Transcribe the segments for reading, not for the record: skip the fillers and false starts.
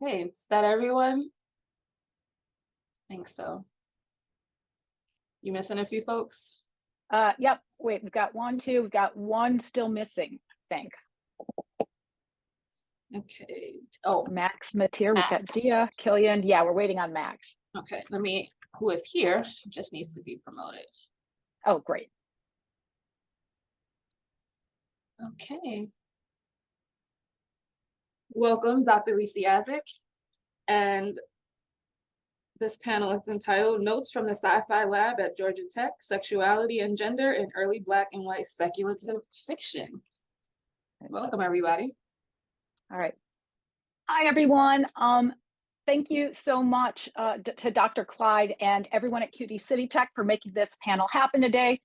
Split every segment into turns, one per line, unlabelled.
Hey, is that everyone? I think so. You missing a few folks?
Yep. Wait, we've got one, two, we've got one still missing, I think.
Okay. Oh,
Max Mateer, we've got
Max.
Diya, Killian. Yeah, we're waiting on Max.
Okay, who is here, just needs to be promoted.
Oh, great.
Okay. Welcome, Dr. Yaszek. And this panel is entitled Notes from the Sci-Fi Lab at Georgia Tech, Sexuality and Gender in Early Black and White Speculative Fiction. Welcome, everybody.
All right. Hi, everyone. Thank you so much to Dr. Clyde and everyone at QD City Tech for making this panel happen today.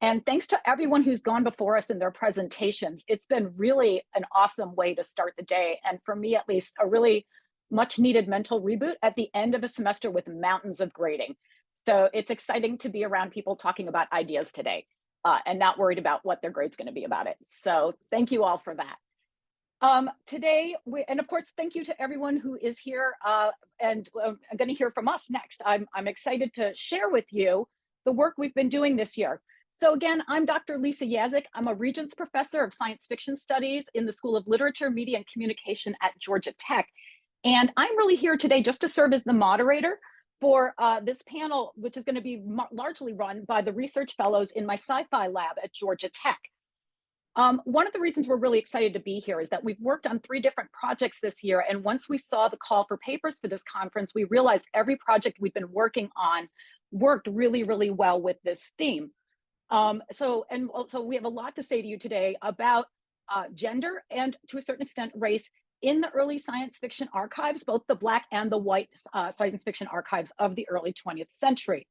And thanks to everyone who's gone before us in their presentations. It's been really an awesome way to start the day. And for me, at least, a really much needed mental reboot at the end of a semester with mountains of grading. So it's exciting to be around people talking about ideas today and not worried about what their grade's going to be about it. So thank you all for that. Today, and of course, thank you to everyone who is here and I'm going to hear from us next. I'm excited to share with you the work we've been doing this year. So again, I'm Dr. Lisa Yaszek. I'm a Regents Professor of Science Fiction Studies in the School of Literature, Media, and Communication at Georgia Tech. And I'm really here today just to serve as the moderator for this panel, which is going to be largely run by the research fellows in my sci-fi lab at Georgia Tech. One of the reasons we're really excited to be here is that we've worked on 3 different projects this year. And once we saw the call for papers for this conference, we realized every project we've been working on worked really, really well with this theme. So we have a lot to say to you today about gender and to a certain extent race in the early science fiction archives, both the Black and the white science fiction archives of the early 20th century.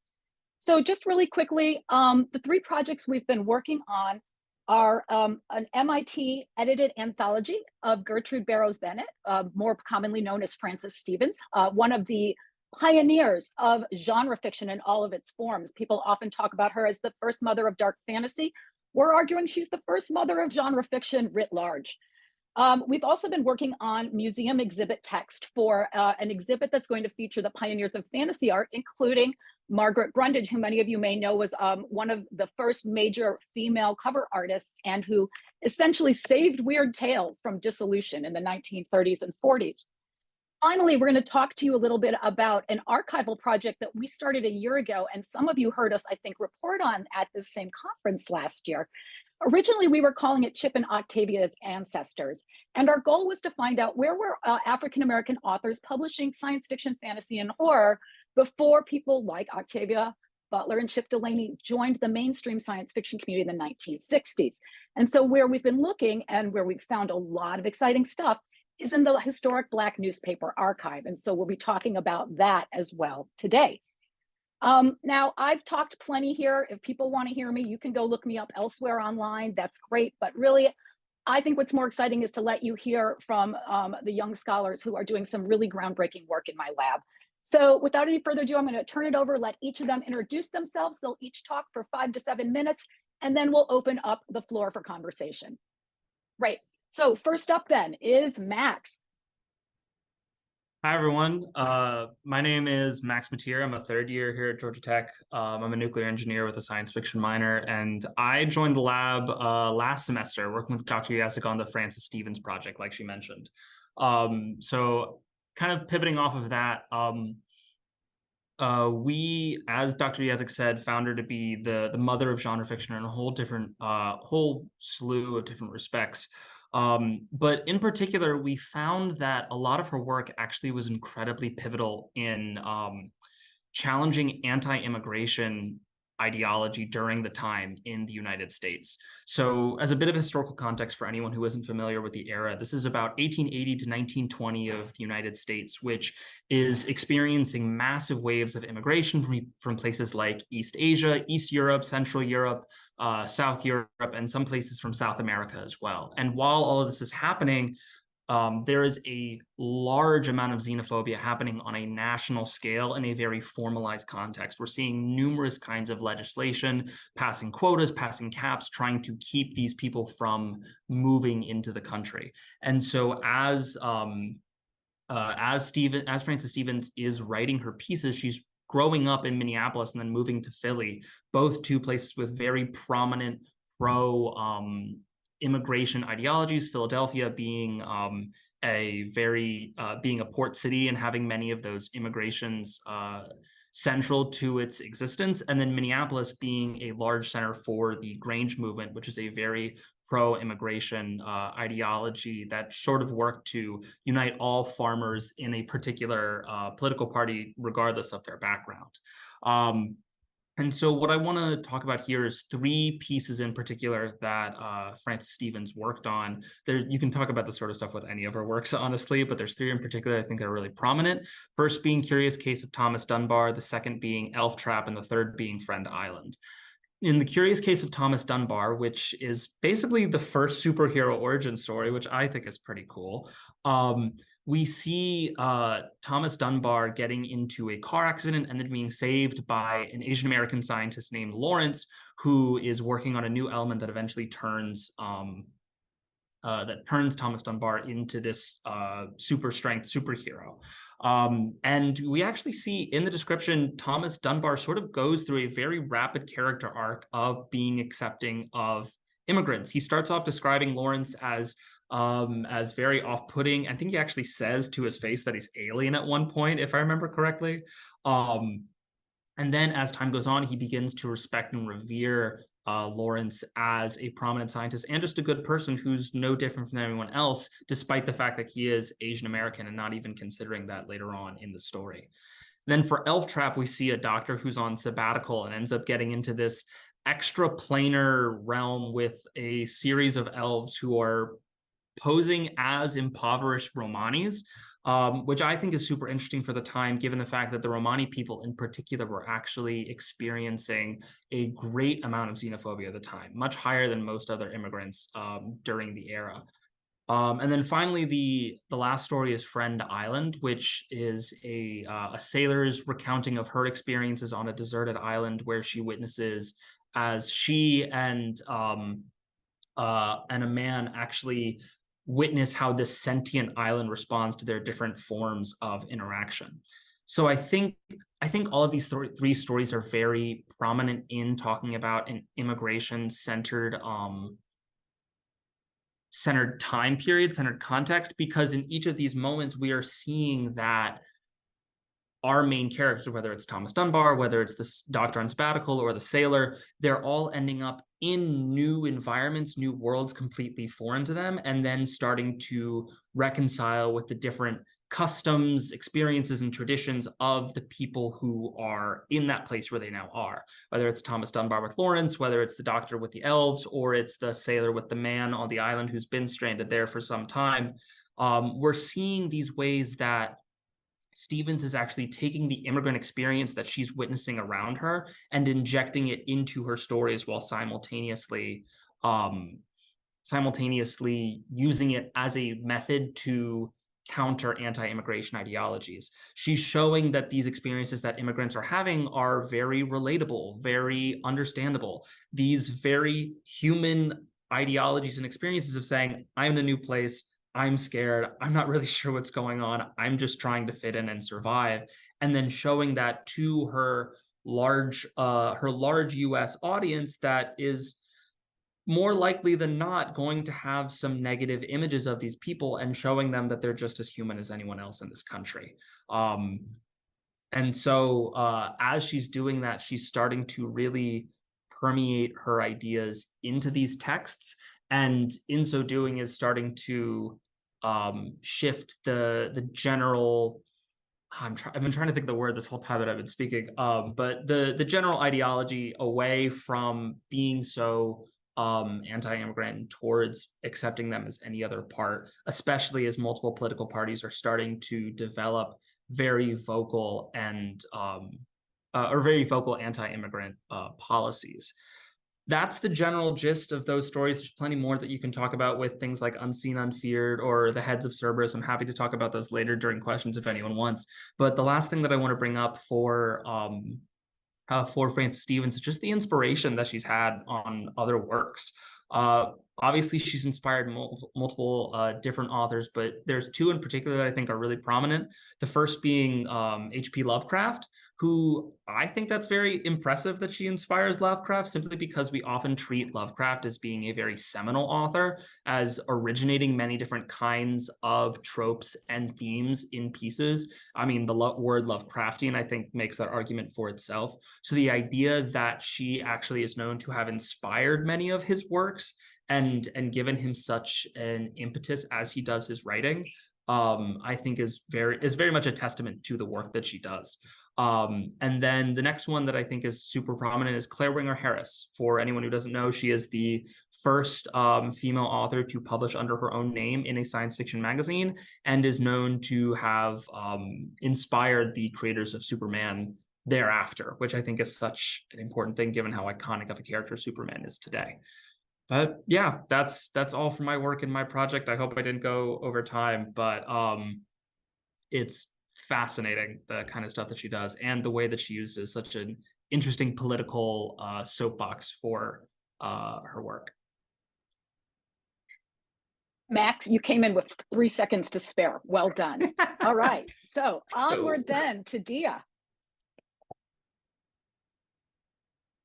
So just really quickly, the 3 projects we've been working on are an MIT edited anthology of Gertrude Barrows Bennett, more commonly known as Frances Stevens, one of the pioneers of genre fiction in all of its forms. People often talk about her as the first mother of dark fantasy. We're arguing she's the first mother of genre fiction writ large. We've also been working on museum exhibit text for an exhibit that's going to feature the pioneers of fantasy art, including Margaret Brundage, who many of you may know was one of the first major female cover artists and who essentially saved weird tales from dissolution in the 1930s and 40s. Finally, we're going to talk to you a little bit about an archival project that we started a year ago, and some of you heard us, I think, report on at this same conference last year. Originally, we were calling it Chip and Octavia's Ancestors, and our goal was to find out where were African-American authors publishing science fiction, fantasy, and horror before people like Octavia Butler and Chip Delaney joined the mainstream science fiction community in the 1960s. And so where we've been looking and where we've found a lot of exciting stuff is in the historic Black newspaper archive. And so we'll be talking about that as well today. Now, I've talked plenty here. If people want to hear me, you can go look me up elsewhere online. That's great. But really, I think what's more exciting is to let you hear from the young scholars who are doing some really groundbreaking work in my lab. So without any further ado, I'm going to turn it over, let each of them introduce themselves. They'll each talk for 5 to 7 minutes, and then we'll open up the floor for conversation. Right. So first up then is Max.
Hi, everyone. My name is Max Mateer. I'm a 3rd year here at Georgia Tech. I'm a nuclear engineer with a science fiction minor, and I joined the lab last semester working with Dr. Yaszek on the Frances Stevens project, like she mentioned. So kind of pivoting off of that, we, as Dr. Yaszek said, found her to be the mother of genre fiction in a whole slew of different respects. But in particular, we found that a lot of her work actually was incredibly pivotal in challenging anti-immigration ideology during the time in the United States. So as a bit of historical context for anyone who isn't familiar with the era, this is about 1880 to 1920 of the United States, which is experiencing massive waves of immigration from places like East Asia, East Europe, Central Europe, South Europe, and some places from South America as well. And while all of this is happening, there is a large amount of xenophobia happening on a national scale in a very formalized context. We're seeing numerous kinds of legislation, passing quotas, passing caps, trying to keep these people from moving into the country. And so as as Frances Stevens is writing her pieces, she's growing up in Minneapolis and then moving to Philly, both two places with very prominent pro immigration ideologies. Philadelphia being being a port city and having many of those immigrations central to its existence, and then Minneapolis being a large center for the Grange movement, which is a very pro-immigration ideology that sort of worked to unite all farmers in a particular political party, regardless of their background. And so what I want to talk about here is three pieces in particular that Frances Stevens worked on. You can talk about this sort of stuff with any of her works, honestly, but there's three in particular I think that are really prominent. First being Curious Case of Thomas Dunbar, the second being Elf Trap, and the third being Friend Island. In the Curious Case of Thomas Dunbar, which is basically the first superhero origin story, which I think is pretty cool, we see Thomas Dunbar getting into a car accident and then being saved by an Asian American scientist named Lawrence, who is working on a new element that eventually turns Thomas Dunbar into this super strength superhero. And we actually see in the description, Thomas Dunbar sort of goes through a very rapid character arc of being accepting of immigrants. He starts off describing Lawrence as very off-putting. I think he actually says to his face that he's alien at one point, if I remember correctly. And then as time goes on, he begins to respect and revere Lawrence as a prominent scientist and just a good person who's no different from anyone else, despite the fact that he is Asian American and not even considering that later on in the story. Then for Elf Trap, we see a doctor who's on sabbatical and ends up getting into this extraplanar realm with a series of elves who are posing as impoverished Romanis, which I think is super interesting for the time, given the fact that the Romani people in particular were actually experiencing a great amount of xenophobia at the time, much higher than most other immigrants during the era. And then finally, the last story is Friend Island, which is a sailor's recounting of her experiences on a deserted island where she witnesses as she and a man actually witness how this sentient island responds to their different forms of interaction. So I think all of these three stories are very prominent in talking about an immigration-centered time period, centered context, because in each of these moments, we are seeing that our main characters, whether it's Thomas Dunbar, whether it's the doctor on sabbatical or the sailor, they're all ending up in new environments, new worlds completely foreign to them, and then starting to reconcile with the different customs, experiences, and traditions of the people who are in that place where they now are. Whether it's Thomas Dunbar with Lawrence, whether it's the doctor with the elves, or it's the sailor with the man on the island who's been stranded there for some time, we're seeing these ways that Stevens is actually taking the immigrant experience that she's witnessing around her and injecting it into her stories while simultaneously using it as a method to counter anti-immigration ideologies. She's showing that these experiences that immigrants are having are very relatable, very understandable. These very human ideologies and experiences of saying, I'm in a new place, I'm scared, I'm not really sure what's going on, I'm just trying to fit in and survive, and then showing that to her large US audience that is more likely than not going to have some negative images of these people, and showing them that they're just as human as anyone else in this country. And so as she's doing that, she's starting to really permeate her ideas into these texts, and in so doing is starting to shift the general, I've been trying to think of the word this whole time that I've been speaking, but the general ideology away from being so anti-immigrant towards accepting them as any other part, especially as multiple political parties are starting to develop very vocal and very vocal anti-immigrant policies. That's the general gist of those stories. There's plenty more that you can talk about with things like Unseen, Unfeared, or The Heads of Cerberus. I'm happy to talk about those later during questions if anyone wants. But the last thing that I want to bring up for Frances Stevens is just the inspiration that she's had on other works. Obviously, she's inspired multiple different authors, but there's two in particular that I think are really prominent. The first being H.P. Lovecraft, who I think that's very impressive that she inspires Lovecraft, simply because we often treat Lovecraft as being a very seminal author, as originating many different kinds of tropes and themes in pieces. I mean, the word Lovecraftian, I think, makes that argument for itself. So the idea that she actually is known to have inspired many of his works and given him such an impetus as he does his writing, I think is very much a testament to the work that she does. And then the next one that I think is super prominent is Claire Winger Harris. For anyone who doesn't know, she is the first female author to publish under her own name in a science fiction magazine, and is known to have inspired the creators of Superman thereafter, which I think is such an important thing given how iconic of a character Superman is today. But yeah, that's all for my work in my project. I hope I didn't go over time, but it's fascinating, the kind of stuff that she does and the way that she uses such an interesting political soapbox for her work.
Max, you came in with 3 seconds to spare. Well done. All right. So onward then to Diya.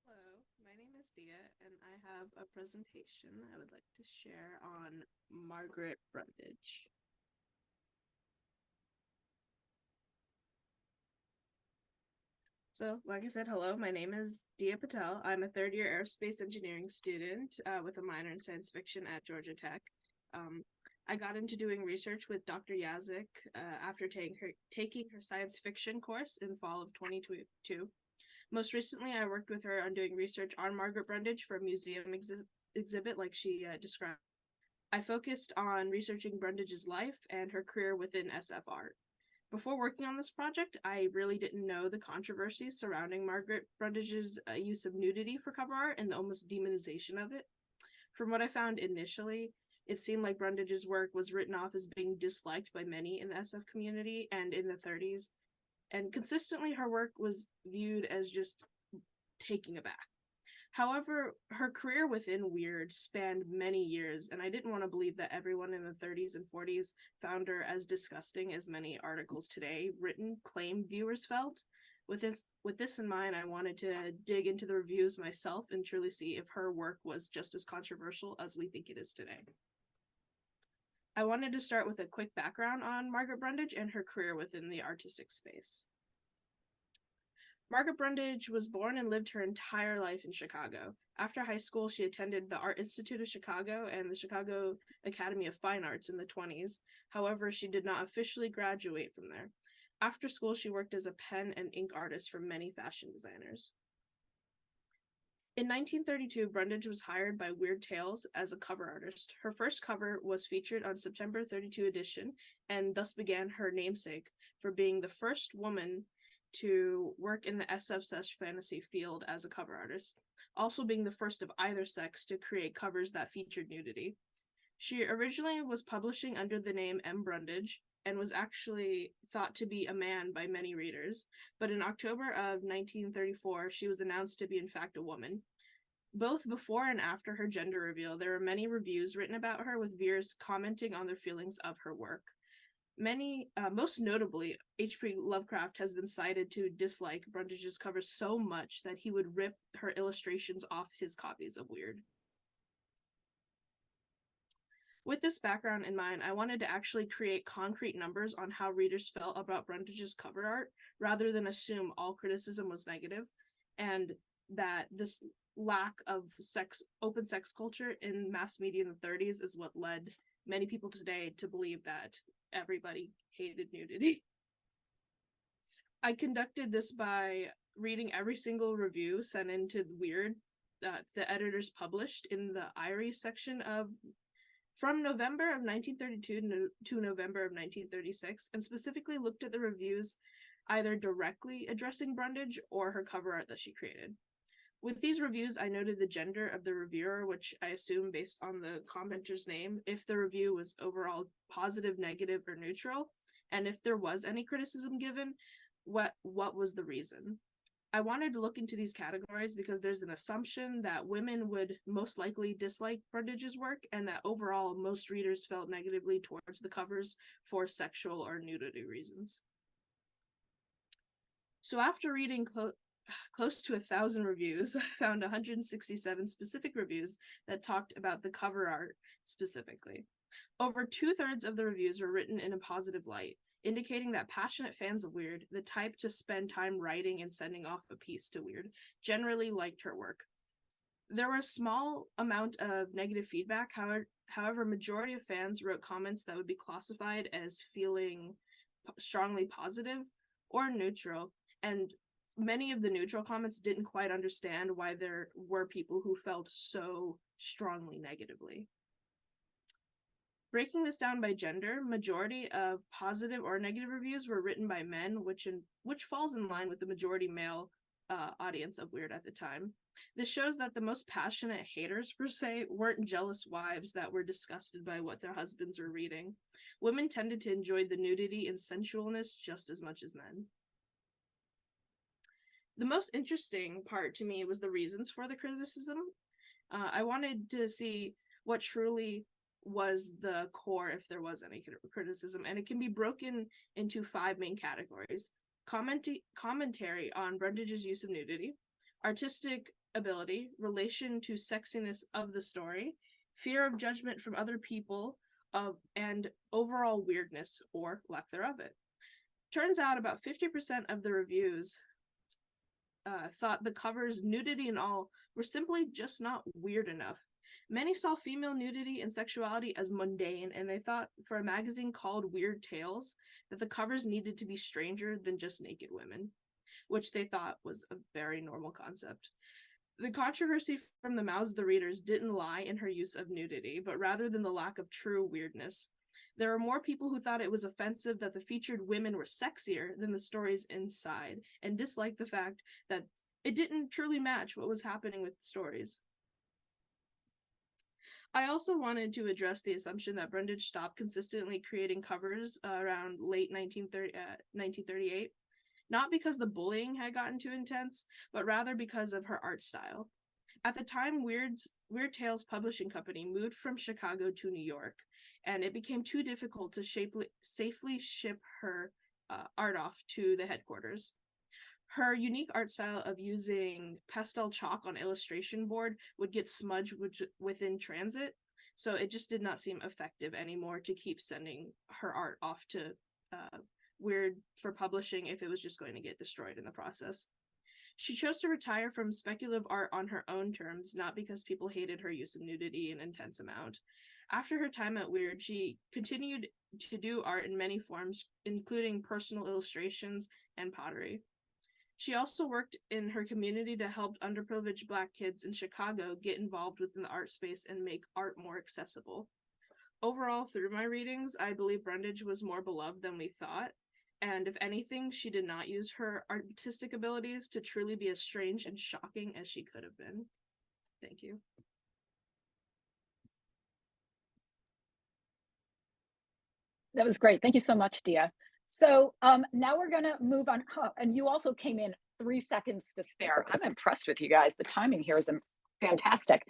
Hello, my name is Diya, and I have a presentation I would like to share on Margaret Brundage. So, like I said, hello, my name is Diya Patel. I'm a third-year aerospace engineering student with a minor in science fiction at Georgia Tech. I got into doing research with Dr. Yaszek after taking her science fiction course in fall of 2022. Most recently, I worked with her on doing research on Margaret Brundage for a museum exhibit like she described. I focused on researching Brundage's life and her career within SF art. Before working on this project, I really didn't know the controversies surrounding Margaret Brundage's use of nudity for cover art and the almost demonization of it. From what I found initially, it seemed like Brundage's work was written off as being disliked by many in the SF community and in the 30s, and consistently her work was viewed as just taking aback. However, her career within Weird spanned many years, and I didn't want to believe that everyone in the 30s and 40s found her as disgusting as many articles today claim viewers felt. With this in mind, I wanted to dig into the reviews myself and truly see if her work was just as controversial as we think it is today. I wanted to start with a quick background on Margaret Brundage and her career within the artistic space. Margaret Brundage was born and lived her entire life in Chicago. After high school, she attended the Art Institute of Chicago and the Chicago Academy of Fine Arts in the 1920s. However, she did not officially graduate from there. After school, she worked as a pen and ink artist for many fashion designers. In 1932, Brundage was hired by Weird Tales as a cover artist. Her first cover was featured on September 32 edition, and thus began her namesake for being the first woman to work in the SF/fantasy field as a cover artist, also being the first of either sex to create covers that featured nudity. She originally was publishing under the name M. Brundage and was actually thought to be a man by many readers, but in October of 1934, she was announced to be in fact a woman. Both before and after her gender reveal, there were many reviews written about her with viewers commenting on their feelings of her work. Most notably, H.P. Lovecraft has been cited to dislike Brundage's covers so much that he would rip her illustrations off his copies of Weird. With this background in mind, I wanted to actually create concrete numbers on how readers felt about Brundage's cover art, rather than assume all criticism was negative, and that this lack of open sex culture in mass media in the 30s is what led many people today to believe that everybody hated nudity. I conducted this by reading every single review sent into Weird that the editors published in the Iris section from November of 1932 to November of 1936, and specifically looked at the reviews either directly addressing Brundage or her cover art that she created. With these reviews, I noted the gender of the reviewer, which I assume based on the commenter's name, if the review was overall positive, negative, or neutral, and if there was any criticism given, what was the reason. I wanted to look into these categories because there's an assumption that women would most likely dislike Brundage's work, and that overall most readers felt negatively towards the covers for sexual or nudity reasons. So after reading close to 1,000 reviews, I found 167 specific reviews that talked about the cover art specifically. Over 2/3 of the reviews were written in a positive light, indicating that passionate fans of Weird, the type to spend time writing and sending off a piece to Weird, generally liked her work. There were a small amount of negative feedback, however, majority of fans wrote comments that would be classified as feeling strongly positive or neutral, and many of the neutral comments didn't quite understand why there were people who felt so strongly negatively. Breaking this down by gender, majority of positive or negative reviews were written by men, which falls in line with the majority male audience of Weird at the time. This shows that the most passionate haters, per se, weren't jealous wives that were disgusted by what their husbands were reading. Women tended to enjoy the nudity and sensualness just as much as men. The most interesting part to me was the reasons for the criticism. I wanted to see what truly was the core, if there was any criticism, and it can be broken into 5 main categories: commentary on Brundage's use of nudity, artistic ability, relation to sexiness of the story, fear of judgment from other people, and overall weirdness or lack thereof it. Turns out about 50% of the reviews thought the covers, nudity and all, were simply just not weird enough. Many saw female nudity and sexuality as mundane, and they thought for a magazine called Weird Tales that the covers needed to be stranger than just naked women, which they thought was a very normal concept. The controversy from the mouths of the readers didn't lie in her use of nudity, but rather than the lack of true weirdness. There were more people who thought it was offensive that the featured women were sexier than the stories inside, and disliked the fact that it didn't truly match what was happening with the stories. I also wanted to address the assumption that Brundage stopped consistently creating covers around late 1938, not because the bullying had gotten too intense, but rather because of her art style. At the time, Weird Tales Publishing Company moved from Chicago to New York, and it became too difficult to safely ship her art off to the headquarters. Her unique art style of using pastel chalk on illustration board would get smudged within transit, so it just did not seem effective anymore to keep sending her art off to Weird for publishing if it was just going to get destroyed in the process. She chose to retire from speculative art on her own terms, not because people hated her use of nudity in an intense amount. After her time at Weird, she continued to do art in many forms, including personal illustrations and pottery. She also worked in her community to help underprivileged Black kids in Chicago get involved within the art space and make art more accessible. Overall, through my readings, I believe Brundage was more beloved than we thought, and if anything, she did not use her artistic abilities to truly be as strange and shocking as she could have been. Thank you.
That was great. Thank you so much, Diya. So now we're going to move on. And you also came in 3 seconds to spare. I'm impressed with you guys. The timing here is fantastic.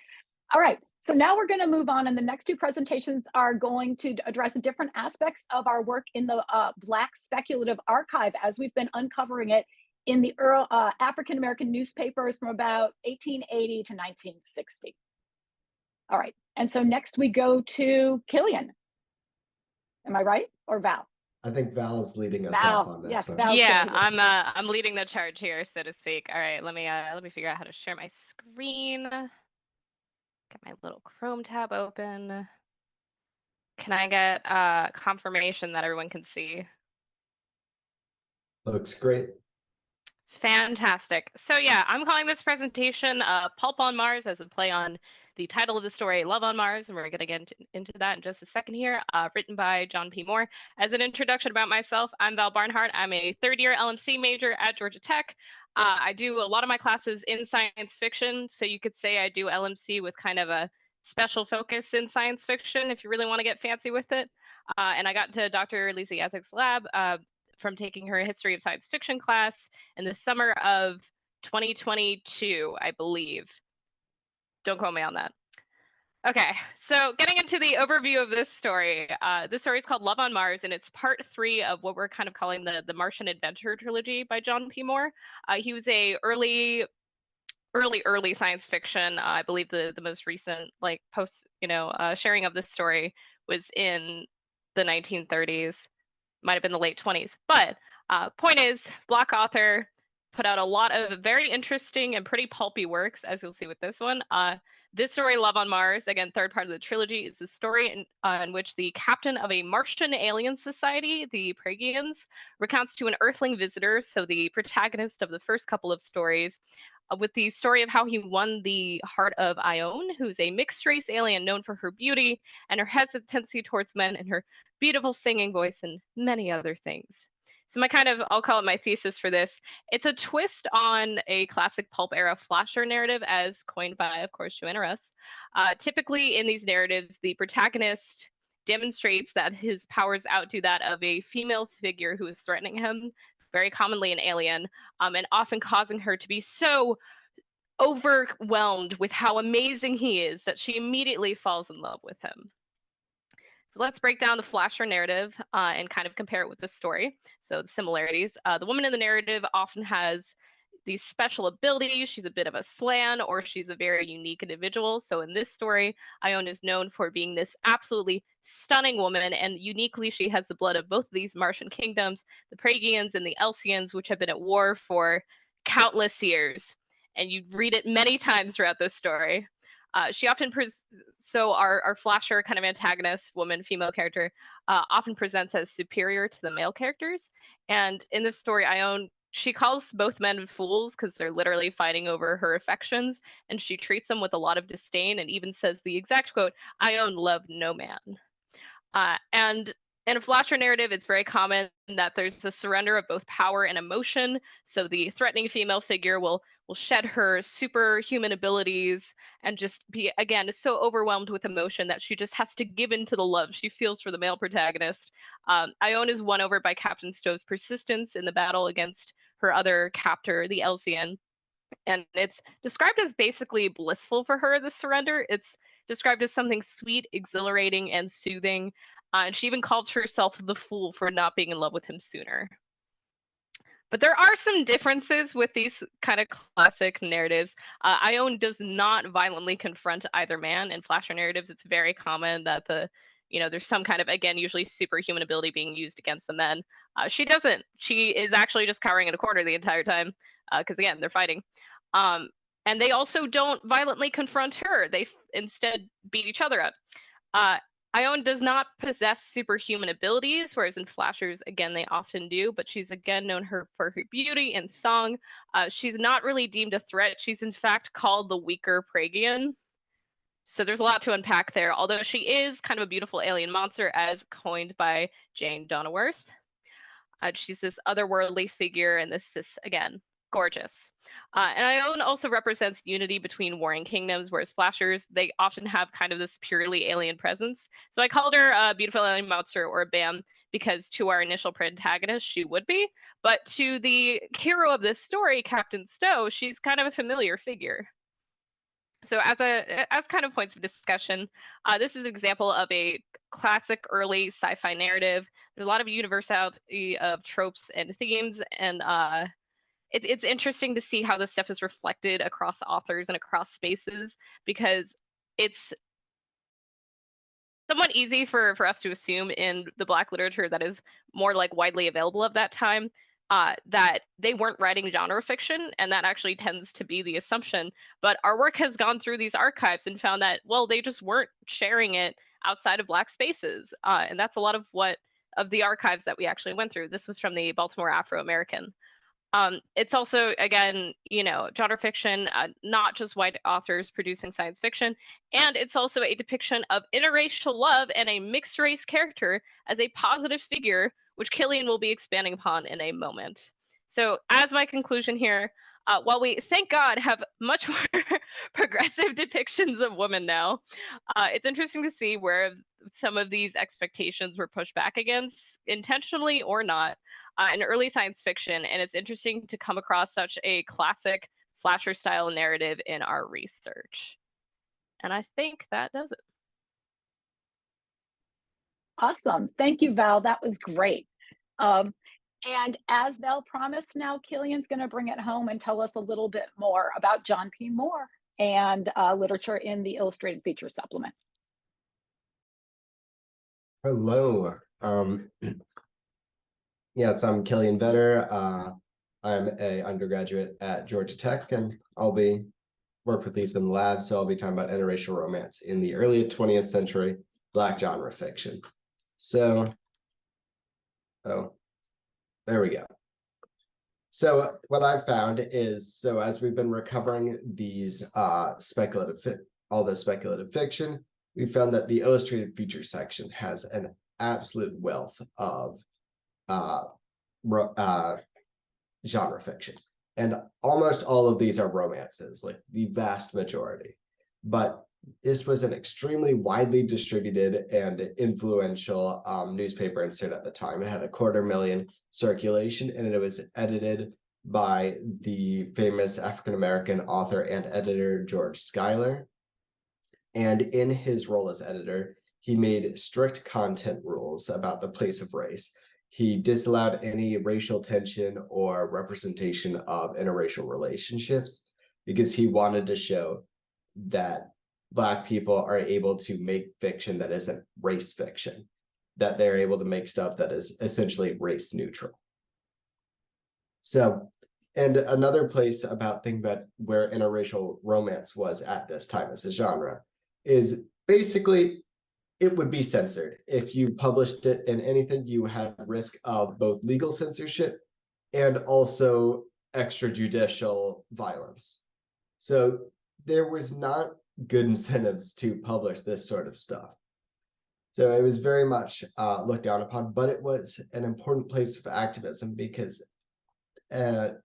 All right. So now we're going to move on. And the next 2 presentations are going to address different aspects of our work in the Black speculative archive as we've been uncovering it in the African-American newspapers from about 1880 to 1960. All right. And so next we go to Killian. Am I right? Or Val?
I think Val is leading us
Val,
off on this.
yes,
so.
Val's
Yeah,
gonna
I'm leading the charge here, so to speak. All right, let me figure out how to share my screen. Get my little Chrome tab open. Can I get confirmation that everyone can see?
Looks great.
Fantastic. So yeah, I'm calling this presentation Pulp on Mars as a play on the title of the story, Love on Mars, and we're going to get into that in just a second here, written by John P. Moore. As an introduction about myself, I'm Val Barnhart. I'm a 3rd-year LMC major at Georgia Tech. I do a lot of my classes in science fiction, so you could say I do LMC with kind of a special focus in science fiction if you really want to get fancy with it. And I got into Dr. Lisa Yaszek's lab from taking her history of science fiction class in the summer of 2022, I believe. Don't quote me on that. Okay, so getting into the overview of this story is called Love on Mars, and it's part 3 of what we're kind of calling the Martian Adventure trilogy by John P. Moore. He was a early science fiction. I believe the most recent like post sharing of this story was in the 1930s, might have been the late 20s. But point is, Black author, put out a lot of very interesting and pretty pulpy works, as you'll see with this one. This story, Love on Mars, again, third part of the trilogy, is the story in which the captain of a Martian alien society, the Pragians, recounts to an Earthling visitor, so the protagonist of the first couple of stories, with the story of how he won the heart of Ione, who's a mixed-race alien known for her beauty and her hesitancy towards men and her beautiful singing voice and many other things. So I'll call it my thesis for this. It's a twist on a classic pulp era flasher narrative as coined by, of course, Joanna Russ. Typically in these narratives, the protagonist demonstrates that his powers outdo that of a female figure who is threatening him, very commonly an alien, and often causing her to be so overwhelmed with how amazing he is that she immediately falls in love with him. So let's break down the flasher narrative and kind of compare it with the story. So the similarities. The woman in the narrative often has these special abilities. She's a bit of a slan, or she's a very unique individual. So in this story, Ione is known for being this absolutely stunning woman, and uniquely she has the blood of both of these Martian kingdoms, the Pragians and the Elsians, which have been at war for countless years. And you read it many times throughout this story. She often so our flasher kind of antagonist, woman, female character, often presents as superior to the male characters. And in this story, Ione, she calls both men fools because they're literally fighting over her affections, and she treats them with a lot of disdain and even says the exact quote, "Ione loved no man." And in a flasher narrative, it's very common that there's a surrender of both power and emotion. So the threatening female figure will shed her superhuman abilities and just be, again, so overwhelmed with emotion that she just has to give in to the love she feels for the male protagonist. Ione is won over by Captain Stowe's persistence in the battle against her other captor, the Elsian. And it's described as basically blissful for her, the surrender. It's described as something sweet, exhilarating, and soothing. And she even calls herself the fool for not being in love with him sooner. But there are some differences with these kind of classic narratives. Ione does not violently confront either man. In flasher narratives, it's very common that there's some kind of, again, usually superhuman ability being used against the men. She doesn't. She is actually just cowering in a corner the entire time because, again, they're fighting. And they also don't violently confront her. They instead beat each other up. Ione does not possess superhuman abilities, whereas in flashers, again, they often do, but she's again known for her beauty and song. She's not really deemed a threat. She's in fact called the weaker Pragian. So there's a lot to unpack there, although she is kind of a beautiful alien monster as coined by Jane Donnerworth. She's this otherworldly figure, and this is, again, gorgeous. And Ione also represents unity between warring kingdoms, whereas flashers, they often have kind of this purely alien presence. So I called her a beautiful alien monster, or a BAM, because to our initial protagonist, she would be. But to the hero of this story, Captain Stowe, she's kind of a familiar figure. So as kind of points of discussion, this is an example of a classic early sci-fi narrative. There's a lot of universality of tropes and themes, and it's interesting to see how this stuff is reflected across authors and across spaces, because it's somewhat easy for us to assume in the Black literature that is more like widely available of that time, that they weren't writing genre fiction, and that actually tends to be the assumption. But our work has gone through these archives and found that, well, they just weren't sharing it outside of Black spaces, and that's a lot of the archives that we actually went through. This was from the Baltimore Afro-American. It's also, again, genre fiction, not just white authors producing science fiction, and it's also a depiction of interracial love and a mixed race character as a positive figure, which Killian will be expanding upon in a moment. So as my conclusion here, while we, thank God, have much more progressive depictions of women now, it's interesting to see where some of these expectations were pushed back against, intentionally or not, in early science fiction. And it's interesting to come across such a classic slasher style narrative in our research. And I think that does it.
Awesome. Thank you, Val. That was great. And as Val promised, now Killian's going to bring it home and tell us a little bit more about John P. Moore and literature in the Illustrated Feature Supplement.
Hello. Yes, I'm Killian Vetter. I'm an undergraduate at Georgia Tech, and I'll be work with these in the lab. So I'll be talking about interracial romance in the early 20th century Black genre fiction. So, there we go. So what I've found is, so as we've been recovering these all the speculative fiction, we found that the illustrated feature section has an absolute wealth of genre fiction. And almost all of these are romances, like the vast majority. But this was an extremely widely distributed and influential newspaper insert at the time. It had 250,000 circulation, and it was edited by the famous African-American author and editor George Schuyler. And in his role as editor, he made strict content rules about the place of race. He disallowed any racial tension or representation of interracial relationships because he wanted to show that Black people are able to make fiction that isn't race fiction, that they're able to make stuff that is essentially race neutral. So, and another place about thinking about where interracial romance was at this time as a genre is basically it would be censored. If you published it in anything, you had risk of both legal censorship and also extrajudicial violence. So there was not good incentives to publish this sort of stuff. So it was very much looked down upon, but it was an important place of activism because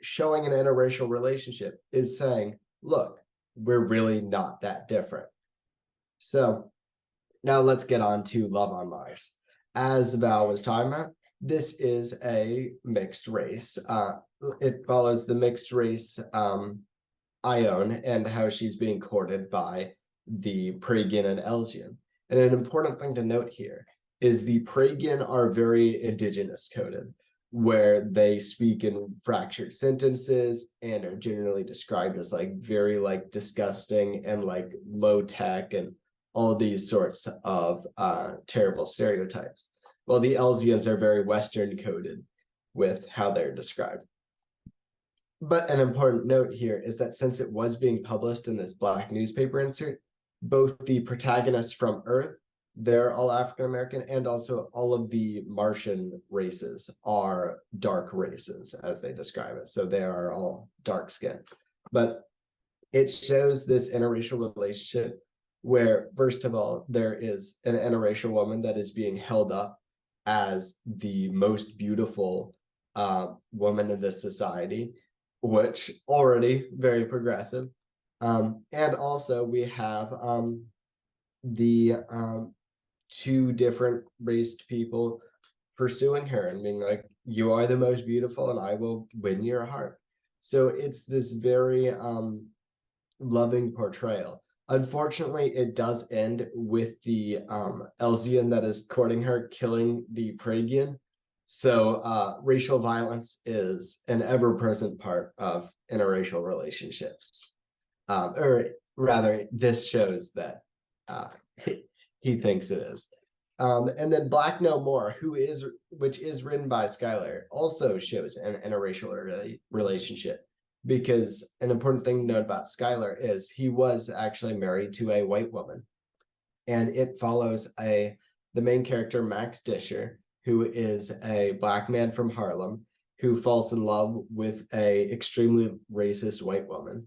showing an interracial relationship is saying, look, we're really not that different. So now let's get on to Love on Mars. As Val was talking about, this is a mixed race. It follows the mixed race Ione and how she's being courted by the Praegian and Elsian. And an important thing to note here is the Praegian are very indigenous coded, where they speak in fractured sentences and are generally described as like very like disgusting and like low tech and all these sorts of terrible stereotypes. While the Elsians are very Western coded with how they're described. But an important note here is that since it was being published in this Black newspaper insert, both the protagonists from Earth, they're all African-American, and also all of the Martian races are dark races, as they describe it. So they are all dark skinned. But it shows this interracial relationship where, first of all, there is an interracial woman that is being held up as the most beautiful woman in this society, which already very progressive. And also we have the two different raced people pursuing her and being like, you are the most beautiful and I will win your heart. So it's this very loving portrayal. Unfortunately, it does end with the Elsian that is courting her killing the Praegian. So racial violence is an ever-present part of interracial relationships. Or rather, this shows that he thinks it is. And then Black No More, which is written by Schuyler, also shows an interracial relationship. Because an important thing to note about Schuyler is he was actually married to a white woman. And it follows the main character, Max Disher, who is a Black man from Harlem, who falls in love with a extremely racist white woman.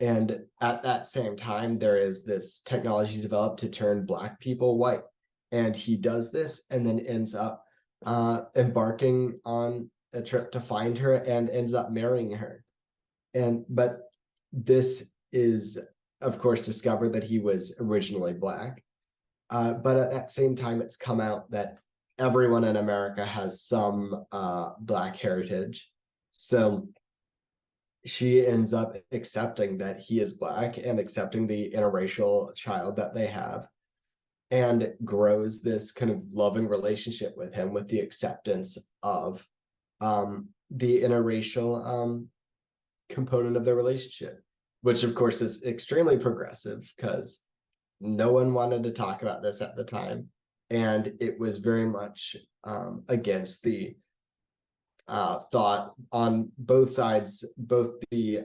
And at that same time, there is this technology developed to turn Black people white. And he does this and then ends up embarking on a trip to find her and ends up marrying her. But this is, of course, discovered that he was originally Black. But at that same time, it's come out that everyone in America has some Black heritage. So she ends up accepting that he is Black and accepting the interracial child that they have, and grows this kind of loving relationship with him, with the acceptance of the interracial component of their relationship, which of course is extremely progressive because no one wanted to talk about this at the time, and it was very much against the thought on both sides, both the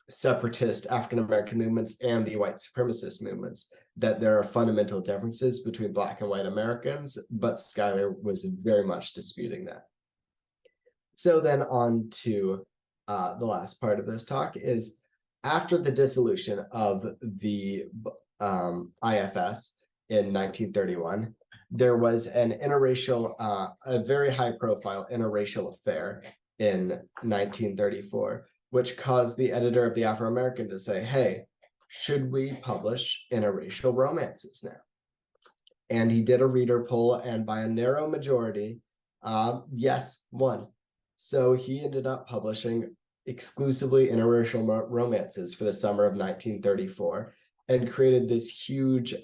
separatist African-American movements and the white supremacist movements, that there are fundamental differences between Black and white Americans, but Schuyler was very much disputing that. So then on to the last part of this talk is, after the dissolution of the IFS in 1931, there was an interracial, a very high profile interracial affair in 1934, which caused the editor of the Afro-American to say, hey, should we publish interracial romances now? And he did a reader poll, and by a narrow majority, yes, won. So he ended up publishing exclusively interracial romances for the summer of 1934, and created this huge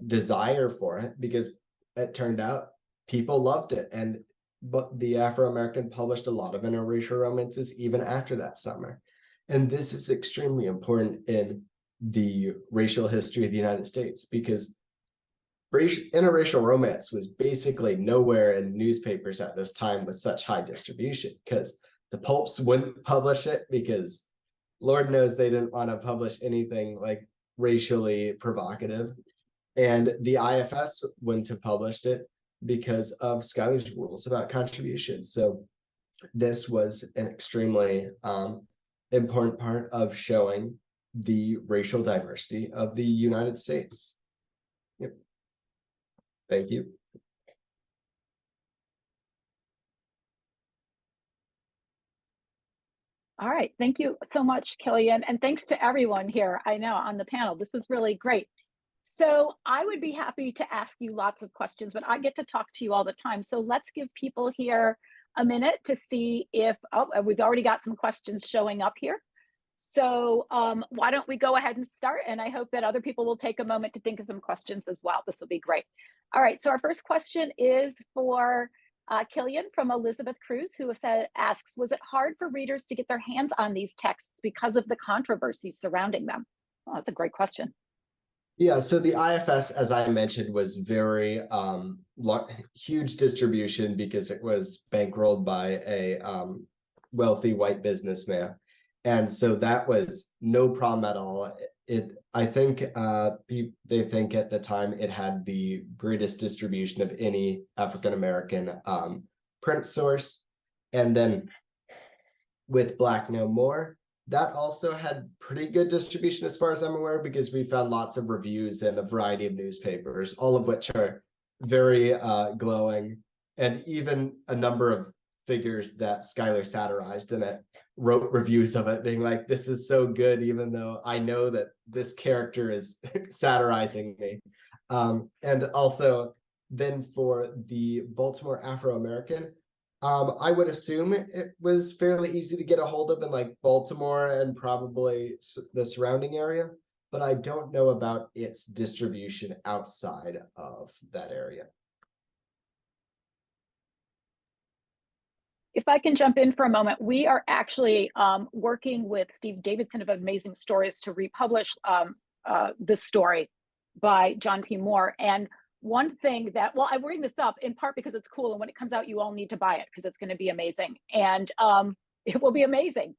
desire for it, because it turned out people loved it. But the Afro-American published a lot of interracial romances even after that summer. And this is extremely important in the racial history of the United States, because interracial romance was basically nowhere in newspapers at this time with such high distribution, because the pulps wouldn't publish it, because Lord knows they didn't want to publish anything like racially provocative. And the IFS wouldn't have published it because of Schuyler's rules about contribution. So this was an extremely important part of showing the racial diversity of the United States. Yep. Thank you.
All right, thank you so much, Killian, and thanks to everyone here, I know, on the panel. This was really great. So I would be happy to ask you lots of questions, but I get to talk to you all the time. So let's give people here a minute to see if, oh, we've already got some questions showing up here. So why don't we go ahead and start? And I hope that other people will take a moment to think of some questions as well. This will be great. All right, so our first question is for Killian from Elizabeth Cruz, who asks, was it hard for readers to get their hands on these texts because of the controversy surrounding them? Oh, that's a great question.
Yeah, so the IFS, as I mentioned, was very huge distribution because it was bankrolled by a wealthy white businessman. And so that was no problem at all. I think they think at the time it had the greatest distribution of any African-American print source. And then with Black No More, that also had pretty good distribution as far as I'm aware, because we found lots of reviews in a variety of newspapers, all of which are very glowing. And even a number of figures that Schuyler satirized in it wrote reviews of it being like, this is so good, even though I know that this character is satirizing me. And also then for the Baltimore Afro-American, I would assume it was fairly easy to get a hold of in like Baltimore and probably the surrounding area, but I don't know about its distribution outside of that area.
If I can jump in for a moment, we are actually working with Steve Davidson of Amazing Stories to republish this story by John P. Moore. And one thing that, well, I bring this up in part because it's cool, and when it comes out, you all need to buy it because it's going to be amazing, and it will be amazing.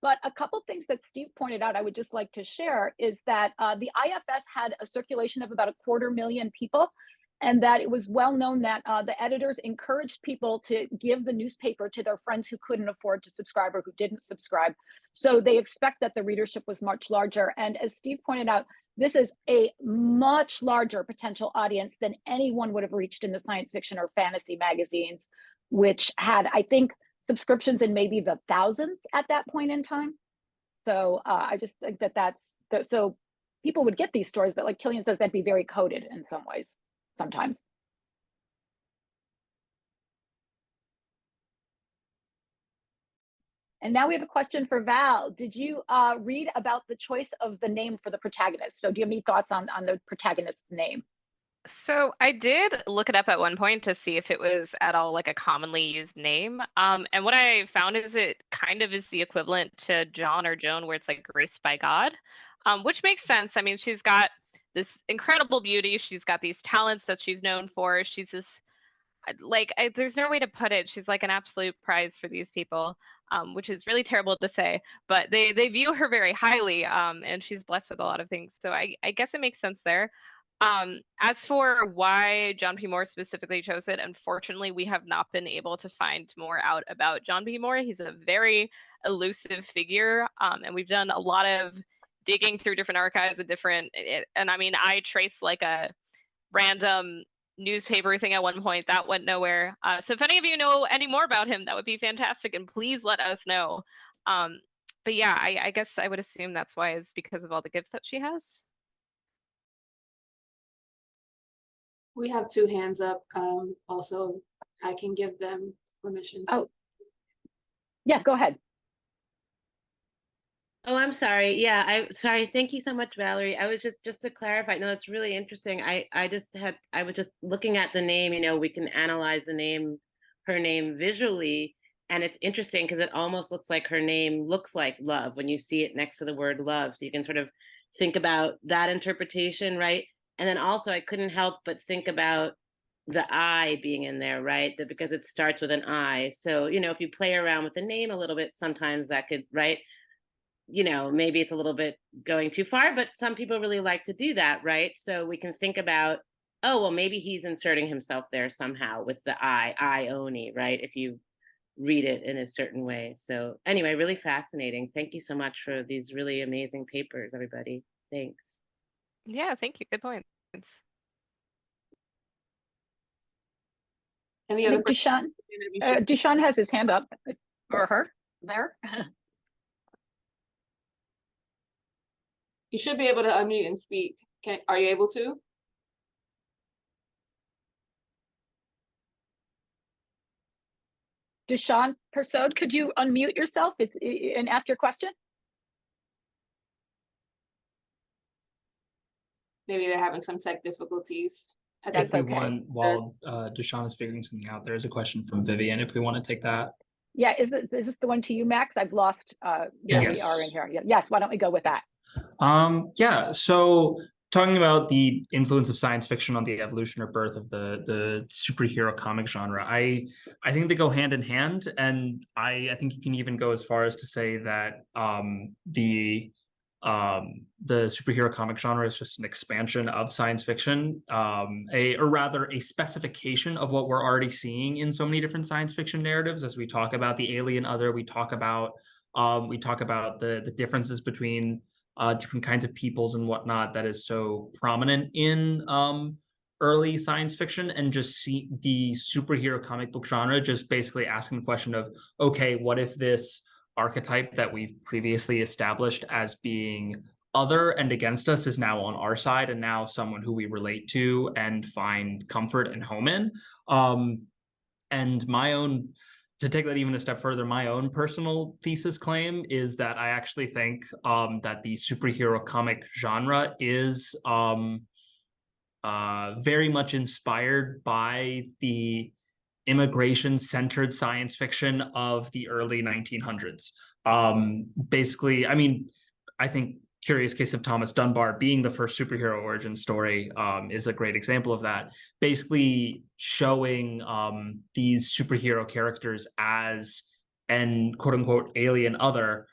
But a couple things that Steve pointed out I would just like to share is that the IFS had a circulation of about 250,000 people, and that it was well known that the editors encouraged people to give the newspaper to their friends who couldn't afford to subscribe or who didn't subscribe. So they expect that the readership was much larger. And as Steve pointed out, this is a much larger potential audience than anyone would have reached in the science fiction or fantasy magazines, which had, I think, subscriptions in maybe the thousands at that point in time. So I just think that so people would get these stories, but like Killian says, that'd be very coded in some ways, sometimes. And now we have a question for Val. Did you read about the choice of the name for the protagonist? So do you have any thoughts on the protagonist's name?
So I did look it up at one point to see if it was at all like a commonly used name. And what I found is it kind of is the equivalent to John or Joan, where it's like graced by God, which makes sense. I mean, she's got this incredible beauty. She's got these talents that she's known for. She's this there's no way to put it. She's like an absolute prize for these people, which is really terrible to say, but they view her very highly, and she's blessed with a lot of things. So I guess it makes sense there. As for why John P. Moore specifically chose it, unfortunately, we have not been able to find more out about John P. Moore. He's a very elusive figure, and we've done a lot of digging through different archives and I mean, I traced like a random newspaper thing at one point that went nowhere. So if any of you know any more about him, that would be fantastic, and please let us know. But yeah, I guess I would assume that's why, is because of all the gifts that she has.
We have two hands up. Also, I can give them permission to.
Oh, yeah, go ahead.
Oh, I'm sorry. Yeah, sorry. Thank you so much, Valerie. I was just to clarify. No, it's really interesting. I was just looking at the name. We can analyze her name visually, and it's interesting because it almost looks like her name looks like love when you see it next to the word love. So you can sort of think about that interpretation, right? And then also, I couldn't help but think about the I being in there, right? Because it starts with an I. So if you play around with the name a little bit, sometimes that could, right? Maybe it's a little bit going too far, but some people really like to do that, right? So we can think about, oh, well, maybe he's inserting himself there somehow with the I only, right? If you read it in a certain way. So anyway, really fascinating. Thank you so much for these really amazing papers, everybody. Thanks.
Yeah, thank you. Good points.
Any
I
other
think Dushan has his hand up, or her there.
You should be able to unmute and speak. Are you able to?
Dushan Persaud, could you unmute yourself and ask your question?
Maybe they're having some tech difficulties.
That's okay.
While Dushan is figuring something out, there's a question from Vivian, if we want to take that.
Yeah, is this the one to you, Max? I've lost
Yes.
we are in here. Yes, why don't we go with that?
Yeah, so talking about the influence of science fiction on the evolution or birth of the superhero comic genre, I think they go hand in hand, and I think you can even go as far as to say that the superhero comic genre is just an expansion of science fiction, or rather a specification of what we're already seeing in so many different science fiction narratives. As we talk about the alien other, we talk about the differences between different kinds of peoples and whatnot that is so prominent in early science fiction, and just see the superhero comic book genre just basically asking the question of, okay, what if this archetype that we've previously established as being other and against us is now on our side, and now someone who we relate to and find comfort and home in. And to take that even a step further, my own personal thesis claim is that I actually think that the superhero comic genre is very much inspired by the immigration-centered science fiction of the early 1900s. Basically, I mean, I think Curious Case of Thomas Dunbar being the first superhero origin story is a great example of that. Basically showing these superhero characters as an quote-unquote alien other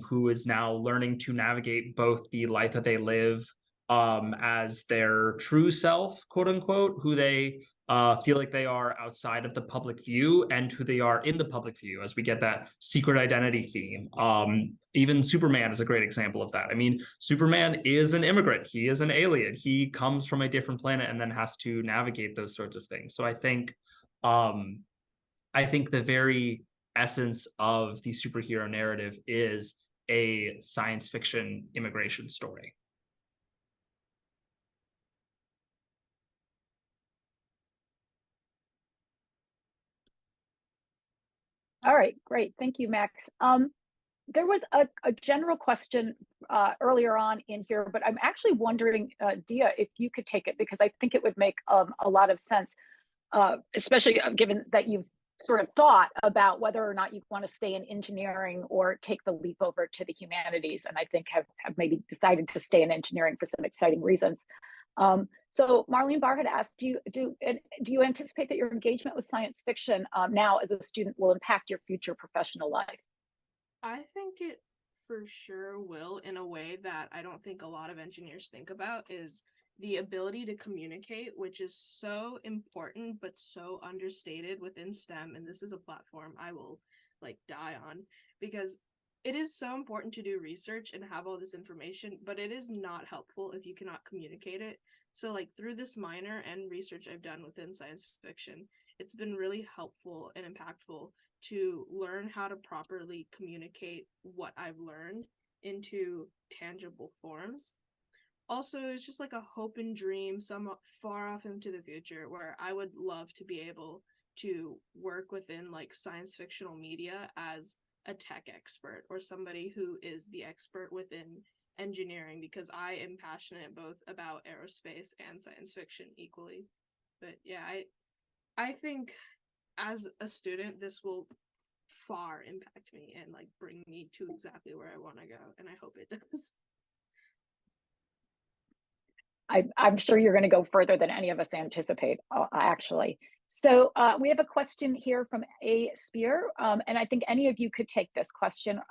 who is now learning to navigate both the life that they live as their true self, quote-unquote, who they feel like they are outside of the public view, and who they are in the public view, as we get that secret identity theme. Even Superman is a great example of that. I mean, Superman is an immigrant. He is an alien. He comes from a different planet and then has to navigate those sorts of things. So I think the very essence of the superhero narrative is a science fiction immigration story.
All right, great. Thank you, Max. There was a general question earlier on in here, but I'm actually wondering, Diya, if you could take it, because I think it would make a lot of sense, especially given that you've sort of thought about whether or not you want to stay in engineering or take the leap over to the humanities, and I think have maybe decided to stay in engineering for some exciting reasons. So Marlene Barr had asked, do you anticipate that your engagement with science fiction now as a student will impact your future professional life?
I think it for sure will, in a way that I don't think a lot of engineers think about, is the ability to communicate, which is so important but so understated within STEM. And this is a platform I will like die on, because it is so important to do research and have all this information, but it is not helpful if you cannot communicate it. So like through this minor and research I've done within science fiction, it's been really helpful and impactful to learn how to properly communicate what I've learned into tangible forms. Also, it's just like a hope and dream somewhat far off into the future where I would love to be able to work within like science fictional media as a tech expert or somebody who is the expert within engineering, because I am passionate both about aerospace and science fiction equally. But yeah, I think as a student, this will far impact me and like bring me to exactly where I want to go, and I hope it does.
I'm sure you're going to go further than any of us anticipate, actually. So we have a question here from A. Spear, and I think any of you could take this question.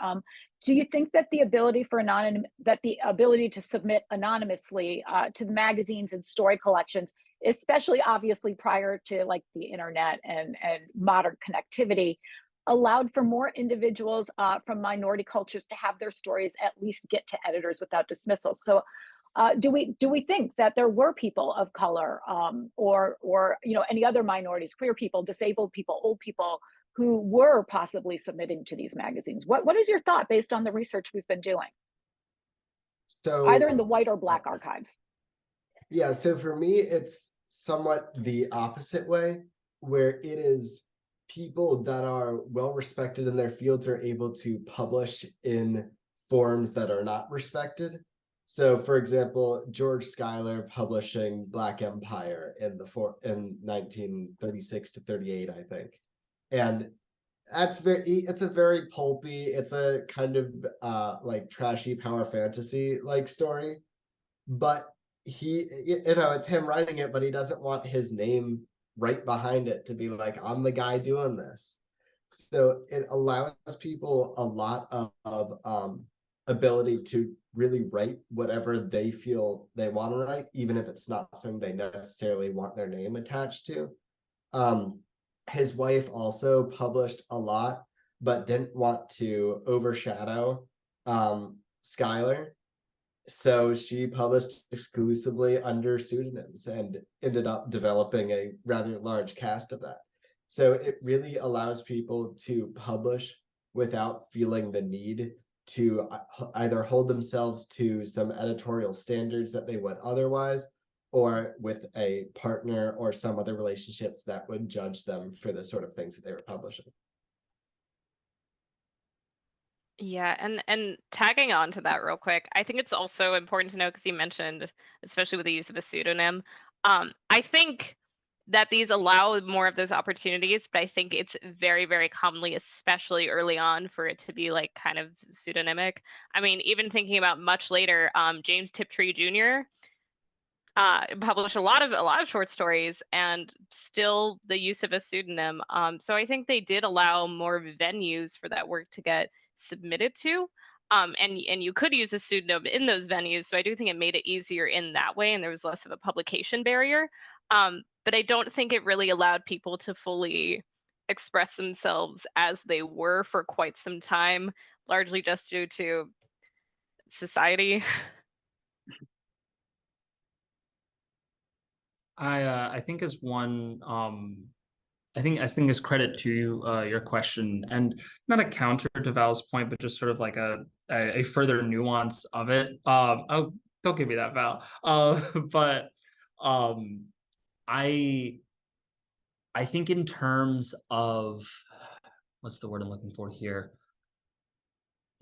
Do you think that the ability for ability to submit anonymously to the magazines and story collections, especially obviously prior to like the internet and modern connectivity, allowed for more individuals from minority cultures to have their stories at least get to editors without dismissal? So do we think that there were people of color or any other minorities, queer people, disabled people, old people who were possibly submitting to these magazines? What is your thought based on the research we've been doing?
So
Either in the white or black archives.
yeah, so for me, it's somewhat the opposite way, where it is people that are well respected in their fields are able to publish in forms that are not respected. So, for example, George Schuyler publishing Black Empire in 1936 to 38, I think, and it's a very pulpy, it's a kind of like trashy power fantasy like story, but it's him writing it, but he doesn't want his name right behind it to be like, I'm the guy doing this. So it allows people a lot of ability to really write whatever they feel they want to write, even if it's not something they necessarily want their name attached to. His wife also published a lot, but didn't want to overshadow Schuyler. So she published exclusively under pseudonyms and ended up developing a rather large cast of that. So it really allows people to publish without feeling the need to either hold themselves to some editorial standards that they would otherwise, or with a partner or some other relationships that would judge them for the sort of things that they were publishing.
Yeah, and tagging on to that real quick, I think it's also important to know, because you mentioned, especially with the use of a pseudonym, I think that these allow more of those opportunities, but I think it's very, very commonly, especially early on, for it to be like kind of pseudonymic. I mean, even thinking about much later, James Tiptree Jr. Published a lot of short stories, and still the use of a pseudonym. So I think they did allow more venues for that work to get submitted to, and you could use a pseudonym in those venues. So I do think it made it easier in that way, and there was less of a publication barrier. But I don't think it really allowed people to fully express themselves as they were for quite some time, largely just due to society.
I think as one I think as credit to your question, and not a counter to Val's point, but just sort of like a further nuance of it. Oh, don't give me that, Val. But I think in terms of what's the word I'm looking for here?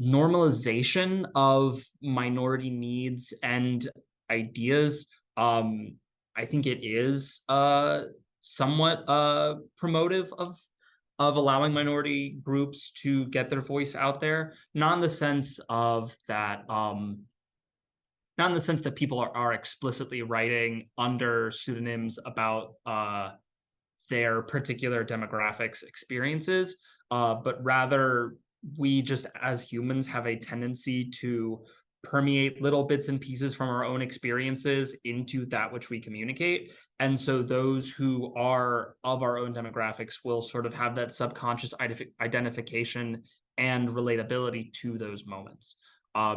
Normalization of minority needs and ideas. I think it is somewhat promotive of allowing minority groups to get their voice out there, not in the sense of that not in the sense that people are explicitly writing under pseudonyms about their particular demographics experiences, but rather we just as humans have a tendency to permeate little bits and pieces from our own experiences into that which we communicate. And so those who are of our own demographics will sort of have that subconscious identification and relatability to those moments.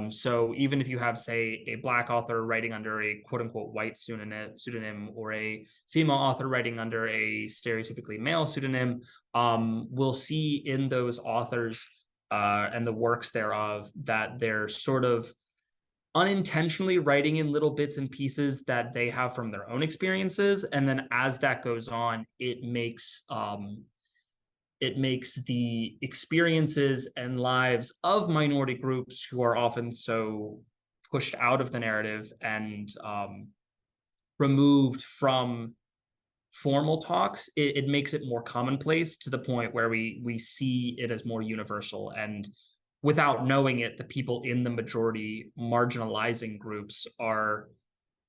So even if you have, say, a Black author writing under a quote unquote white pseudonym or a female author writing under a stereotypically male pseudonym, we'll see in those authors and the works thereof that they're sort of unintentionally writing in little bits and pieces that they have from their own experiences. And then as that goes on, it makes the experiences and lives of minority groups who are often so pushed out of the narrative and removed from formal talks, it makes it more commonplace to the point where we see it as more universal. And without knowing it, the people in the majority marginalizing groups are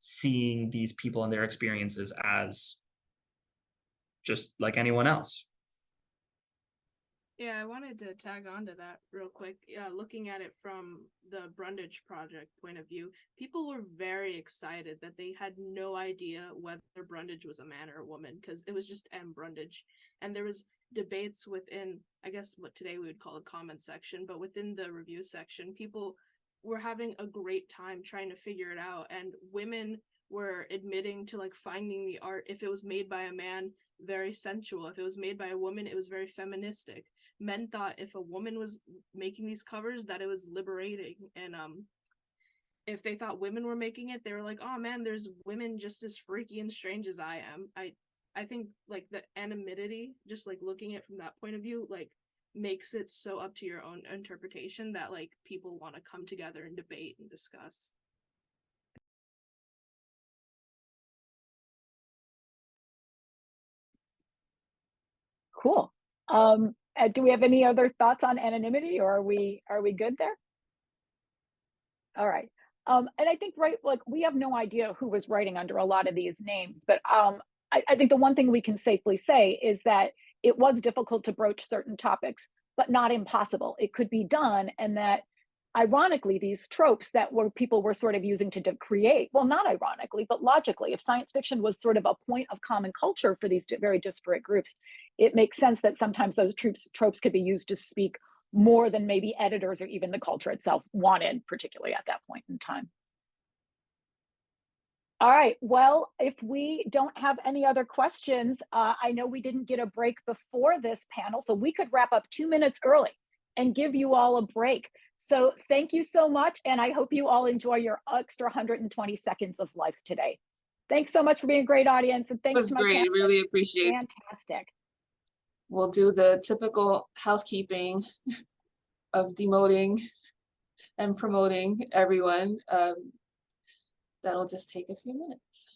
seeing these people and their experiences as just like anyone else.
Yeah, I wanted to tag on to that real quick. Looking at it from the Brundage Project point of view, people were very excited that they had no idea whether Brundage was a man or a woman, because it was just M. Brundage. And there was debates within, I guess what today we would call a comment section, but within the review section, people were having a great time trying to figure it out. And women were admitting to like finding the art, if it was made by a man, very sensual. If it was made by a woman, it was very feministic. Men thought if a woman was making these covers that it was liberating, and if they thought women were making it, they were like, oh man, there's women just as freaky and strange as I am. I think like the anonymity, just like looking at it from that point of view, like makes it so up to your own interpretation that like people want to come together and debate and discuss.
Cool. Do we have any other thoughts on anonymity, or are we good there? All right. And I think, right, like we have no idea who was writing under a lot of these names, but I think the one thing we can safely say is that it was difficult to broach certain topics, but not impossible. It could be done, and that ironically, these tropes that people were sort of using to create, well, not ironically, but logically, if science fiction was sort of a point of common culture for these very disparate groups, it makes sense that sometimes those tropes could be used to speak more than maybe editors or even the culture itself wanted, particularly at that point in time. All right, well, if we don't have any other questions, I know we didn't get a break before this panel, so we could wrap up 2 minutes early and give you all a break. So thank you so much, and I hope you all enjoy your extra 120 seconds of life today. Thanks so much for being a great audience, and thanks to my
great. Really appreciate it.
Fantastic.
We'll do the typical housekeeping of demoting and promoting everyone. That'll just take a few minutes.